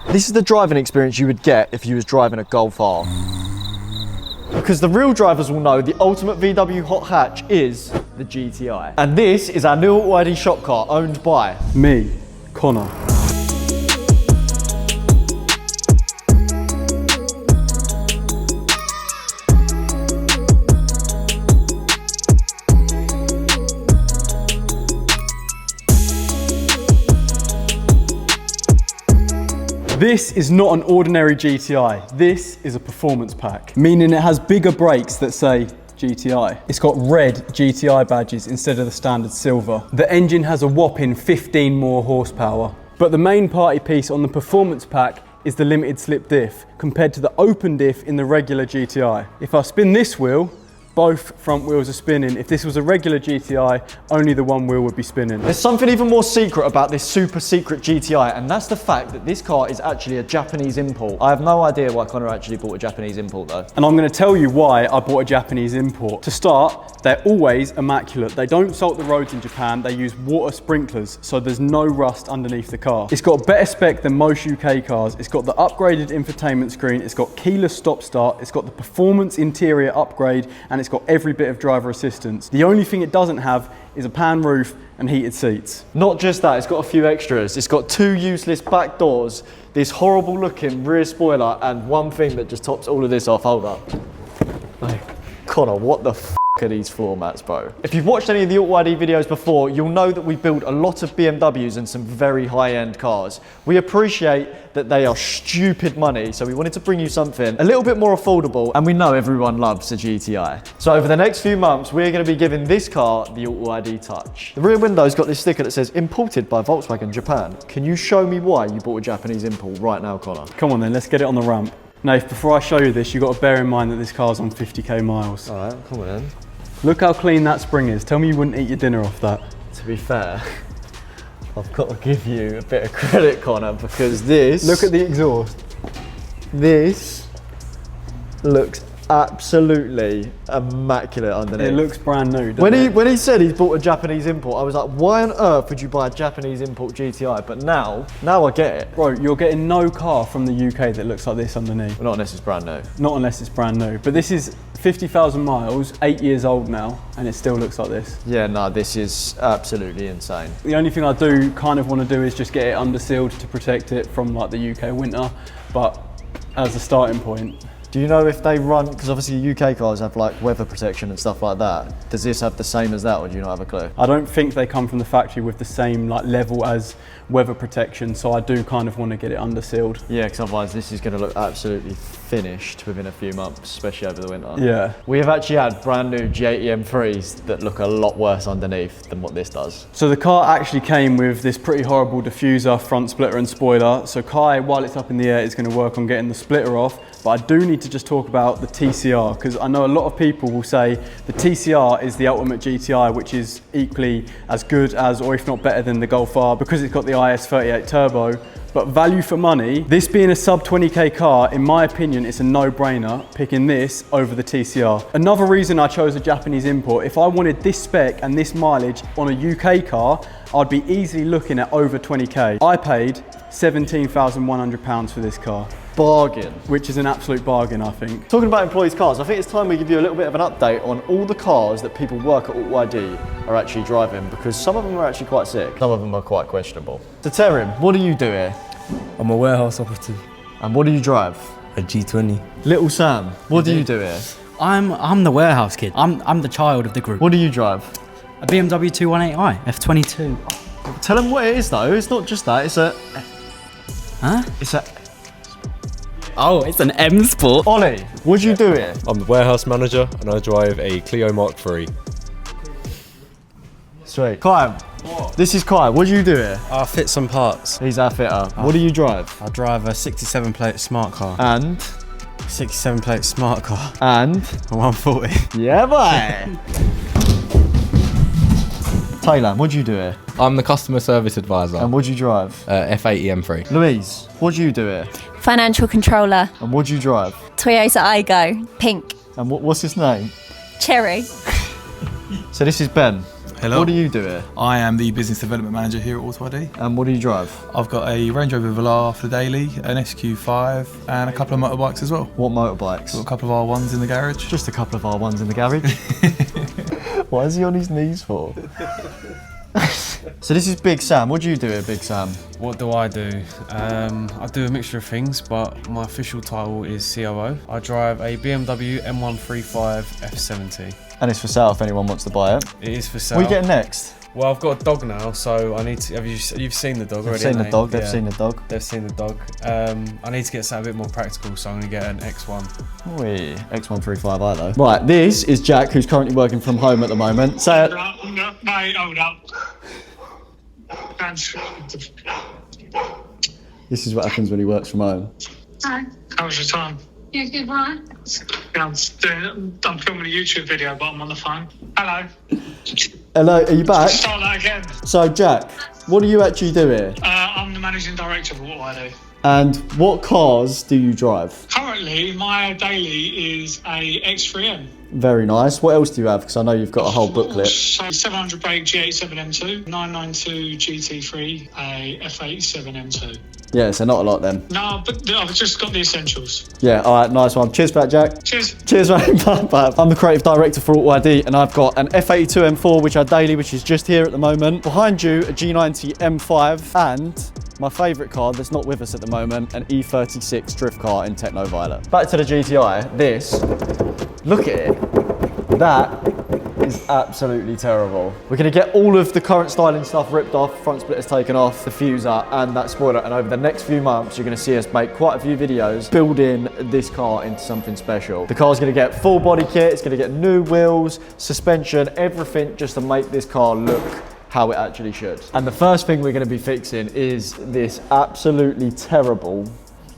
This is the driving experience you would get if you was driving a Golf R. Because the real drivers will know the ultimate VW hot hatch is the GTI. And this is our new AUTOID shop car owned by me, Connor. This is not an ordinary GTI. This is a performance pack, meaning it has bigger brakes that say GTI. It's got red GTI badges instead of the standard silver. The engine has a whopping 15 more horsepower. But the main party piece on the performance pack is the limited slip diff compared to the open diff in the regular GTI. If I spin this wheel, both front wheels are spinning. If this was a regular GTI, only the one wheel would be spinning. There's something even more secret about this super secret GTI, and that's the fact that this car is actually a Japanese import. I have no idea why Connor actually bought a Japanese import though. And I'm going to tell you why I bought a Japanese import. To start, they're always immaculate. They don't salt the roads in Japan, they use water sprinklers, so there's no rust underneath the car. It's got better spec than most UK cars. It's got the upgraded infotainment screen, it's got keyless stop start, it's got the performance interior upgrade, and it's got every bit of driver assistance. The only thing it doesn't have is a pan roof and heated seats. Not just that, it's got a few extras. It's got 2 useless back doors, this horrible looking rear spoiler, and one thing that just tops all of this off. Hold up. Like, Connor, what the f are these floor mats, bro? If you've watched any of the AUTOID videos before, you'll know that we build a lot of BMWs and some very high-end cars. We appreciate that they are stupid money, so we wanted to bring you something a little bit more affordable, and we know everyone loves a GTI. So over the next few months, we're going to be giving this car the AUTOID touch. The rear window's got this sticker that says, imported by Volkswagen Japan. Can you show me why you bought a Japanese import right now, Connor? Come on then, let's get it on the ramp. Nath, before I show you this, you've got to bear in mind that this car's on 50k miles. All right, come on then. Look how clean that spring is. Tell me you wouldn't eat your dinner off that. To be fair, I've got to give you a bit of credit, Connor, because this... Look at the exhaust. This looks absolutely immaculate underneath. It looks brand new, doesn't it? When he said he's bought a Japanese import, I was like, why on earth would you buy a Japanese import GTI? But now I get it. Bro, you're getting no car from the UK that looks like this underneath. Well, not unless it's brand new. Not unless it's brand new. But this is 50,000 miles, 8 years old now, and it still looks like this. Yeah, no, this is absolutely insane. The only thing I do kind of want to do is just get it under sealed to protect it from like the UK winter, but as a starting point. Do you know if they run, because obviously UK cars have like weather protection and stuff like that. Does this have the same as that, or do you not have a clue? I don't think they come from the factory with the same like level as weather protection, so I do kind of want to get it under sealed. Yeah, because otherwise this is going to look absolutely finished within a few months, especially over the winter. Yeah. We have actually had brand new G80 M3s that look a lot worse underneath than what this does. So the car actually came with this pretty horrible diffuser, front splitter and spoiler. So Kai, while it's up in the air, is going to work on getting the splitter off. But I do need to just talk about the TCR, because I know a lot of people will say the TCR is the ultimate GTI, which is equally as good as, or if not better than, the Golf R, because it's got the IS38 turbo. But value for money, this being a sub 20k car, in my opinion, it's a no-brainer picking this over the TCR. Another reason I chose a Japanese import, if I wanted this spec and this mileage on a UK car, I'd be easily looking at over 20k. I paid £17,100 for this car. Bargain. Which is an absolute bargain, I think. Talking about employees' cars, I think it's time we give you a little bit of an update on all the cars that people work at AUTOID are actually driving, because some of them are actually quite sick. Some of them are quite questionable. So Terim, what do you do here? I'm a warehouse operative. And what do you drive? A G20. Little Sam, what do you do here? I'm the warehouse kid. I'm the child of the group. What do you drive? A BMW 218i F22. Tell them what it is though. It's not just that. It's a. Huh? It's a. Oh, it's an M Sport. Ollie, what do you do here? I'm the warehouse manager and I drive a Clio Mark III. Sweet. Kai, this is Kai. What do you do here? I fit some parts. He's our fitter. What do you drive? I drive a 67 plate smart car. And? 67 plate smart car. And? A 140. Yeah, boy. Taylor, what do you do here? I'm the customer service advisor. And what do you drive? F80 M3. Louise, what do you do here? Financial controller. And what do you drive? Toyota Aygo, pink. And what's his name? Cherry. So this is Ben. Hello. What do you do here? I am the business development manager here at AUTOID. And what do you drive? I've got a Range Rover Velar for the daily, an SQ5 and a couple of motorbikes as well. What motorbikes? Got a couple of R1s in the garage. Just a couple of R1s in the garage. Why is he on his knees for? So this is Big Sam. What do you do here, Big Sam? What do? I do a mixture of things, but my official title is COO. I drive a BMW M135 F70. And it's for sale if anyone wants to buy it. It is for sale. What are you getting next? Well, I've got a dog now, so I need to. You've seen the dog already? They've seen the dog. They've Yeah. seen the dog. They've seen the dog. I need to get something a bit more practical, so I'm going to get an X1. Oi, X135i though. Right, this is Jack, who's currently working from home at the moment. Say it. No, mate, hold up. This is what happens when he works from home. Hi. How was your time? Yeah, good, right? Yeah, I'm filming a YouTube video, but I'm on the phone. Hello. Hello, are you back? Start that again. So Jack, what do you actually do here? I'm the managing director of what I do. And what cars do you drive? Currently, my daily is a X3M. Very nice. What else do you have? Because I know you've got a whole booklet. So 700 brake G87 M2, 992 GT3, a F87 M2. Yeah, so not a lot then. No, but I've just got the essentials. Yeah, all right, nice one. Cheers for that, Jack. Cheers. Cheers, mate. Bye, bye. I'm the creative director for AUTOID, and I've got an F82 M4, which I daily, which is just here at the moment. Behind you, a G90 M5, and my favourite car that's not with us at the moment, an E36 drift car in Techno Violet. Back to the GTI. This, look at it. That is absolutely terrible. We're going to get all of the current styling stuff ripped off, front splitters taken off, diffuser and that spoiler, and over the next few months you're going to see us make quite a few videos building this car into something special. The car's going to get full body kit, it's going to get new wheels, suspension, everything just to make this car look how it actually should. And the first thing we're going to be fixing is this absolutely terrible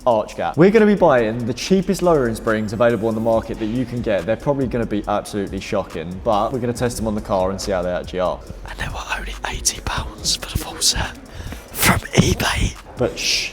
arch gap. We're going to be buying the cheapest lowering springs available on the market that you can get. They're probably going to be absolutely shocking, but we're going to test them on the car and see how they actually are. And they were only £80 for the full set from eBay. But shh,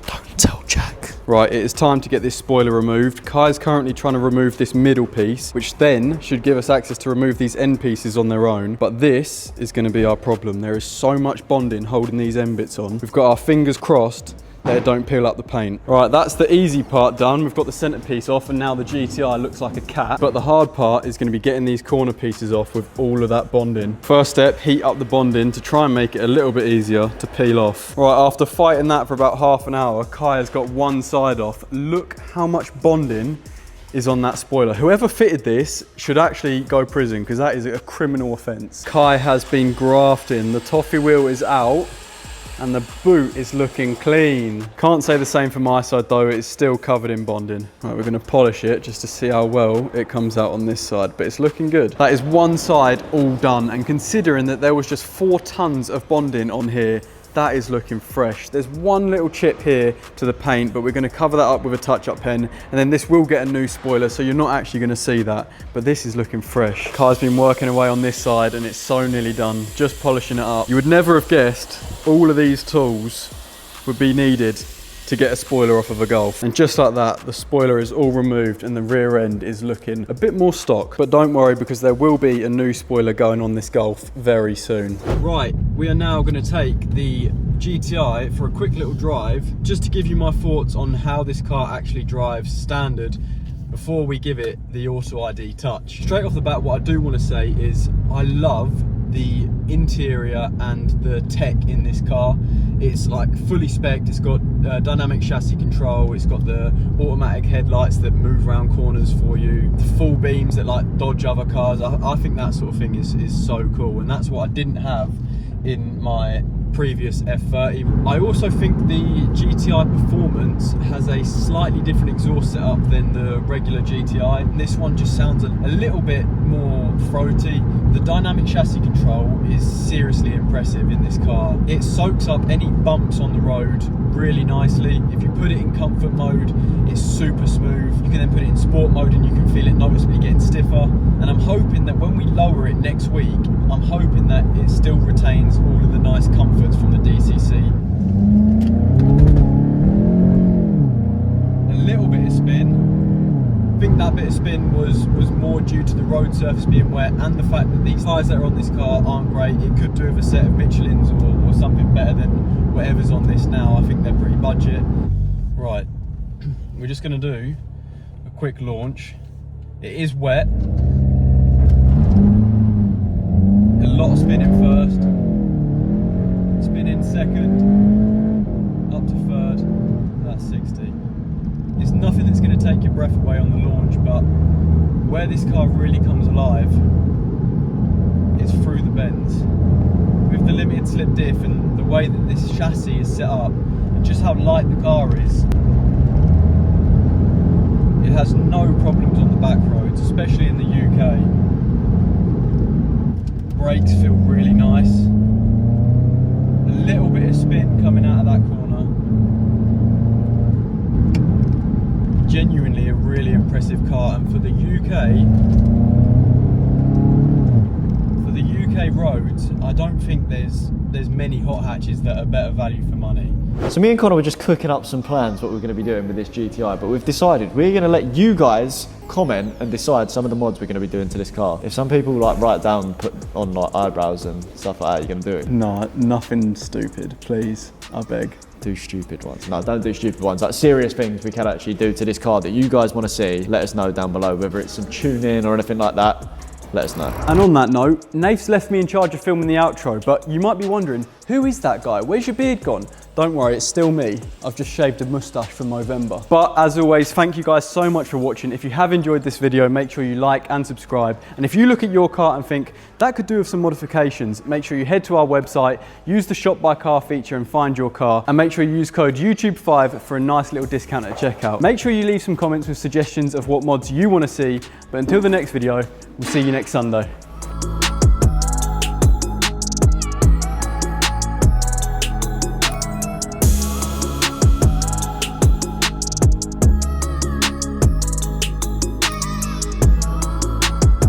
don't tell Jack. Right, it is time to get this spoiler removed. Kai's currently trying to remove this middle piece, which then should give us access to remove these end pieces on their own. But this is going to be our problem. There is so much bonding holding these end bits on. We've got our fingers crossed that it don't peel up the paint. Right, that's the easy part done. We've got the centerpiece off and now the GTI looks like a cat. But the hard part is going to be getting these corner pieces off with all of that bonding. First step, heat up the bonding to try and make it a little bit easier to peel off. Right, after fighting that for about half an hour, Kai has got one side off. Look how much bonding is on that spoiler. Whoever fitted this should actually go prison because that is a criminal offence. Kai has been grafting. The toffee wheel is out and the boot is looking clean. Can't say the same for my side though, it's still covered in bonding. Right, we're gonna polish it just to see how well it comes out on this side, but it's looking good. That is one side all done, and considering that there was just 4 tons of bonding on here, that is looking fresh. There's one little chip here to the paint, but we're going to cover that up with a touch-up pen, and then this will get a new spoiler, so you're not actually going to see that, but this is looking fresh. Kai's been working away on this side, and it's so nearly done, just polishing it up. You would never have guessed all of these tools would be needed to get a spoiler off of a Golf. And just like that, the spoiler is all removed and the rear end is looking a bit more stock. But don't worry, because there will be a new spoiler going on this Golf very soon. Right, we are now going to take the GTI for a quick little drive, just to give you my thoughts on how this car actually drives standard before we give it the AUTOID touch. Straight off the bat, what I do want to say is I love the interior and the tech in this car. It's like fully spec'd, it's got dynamic chassis control, it's got the automatic headlights that move around corners for you, the full beams that like dodge other cars. I think that sort of thing is so cool, and that's what I didn't have in my previous F30. I also think the GTI Performance has a slightly different exhaust setup than the regular GTI. This one just sounds a little bit more throaty. The dynamic chassis control is seriously impressive in this car. It soaks up any bumps on the road really nicely. If you put it in comfort mode, it's super smooth. You can then put it in sport mode and you can feel it noticeably getting stiffer. And I'm hoping that when we lower it next week, I'm hoping that it still retains all of the nice comforts from the DCC. A little bit of spin. I think that bit of spin spin was more due to the road surface being wet and the fact that these tyres that are on this car aren't great. It could do with a set of Michelins or something better than whatever's on this now. I think they're pretty budget. Right, we're just going to do a quick launch. It is wet. A lot of spinning first. Spinning second. Up to third. That's 60. It's nothing that's going to take your breath away on the launch, but where this car really comes alive is through the bends. With the limited slip diff and the way that this chassis is set up, and just how light the car is, it has no problems on the back roads, especially in the UK. Brakes feel really nice. A little bit of spin coming out of that corner. Genuinely a really impressive car, and for the UK roads, I don't think there's many hot hatches that are better value for money. So me and Connor were just cooking up some plans what we're going to be doing with this GTI, but we've decided we're going to let you guys comment and decide some of the mods we're going to be doing to this car. If some people like write down and put on like eyebrows and stuff like that, you're going to do it? No, nothing stupid, please, I beg. Do stupid ones. No, don't do stupid ones. Like serious things we can actually do to this car that you guys want to see. Let us know down below, whether it's some tuning or anything like that. Let us know. And on that note, Nath's left me in charge of filming the outro, but you might be wondering, who is that guy? Where's your beard gone? Don't worry, it's still me. I've just shaved a moustache from Movember. But as always, thank you guys so much for watching. If you have enjoyed this video, make sure you like and subscribe. And if you look at your car and think, that could do with some modifications, make sure you head to our website, use the Shop by Car feature and find your car. And make sure you use code YouTube5 for a nice little discount at checkout. Make sure you leave some comments with suggestions of what mods you want to see. But until the next video, we'll see you next Sunday.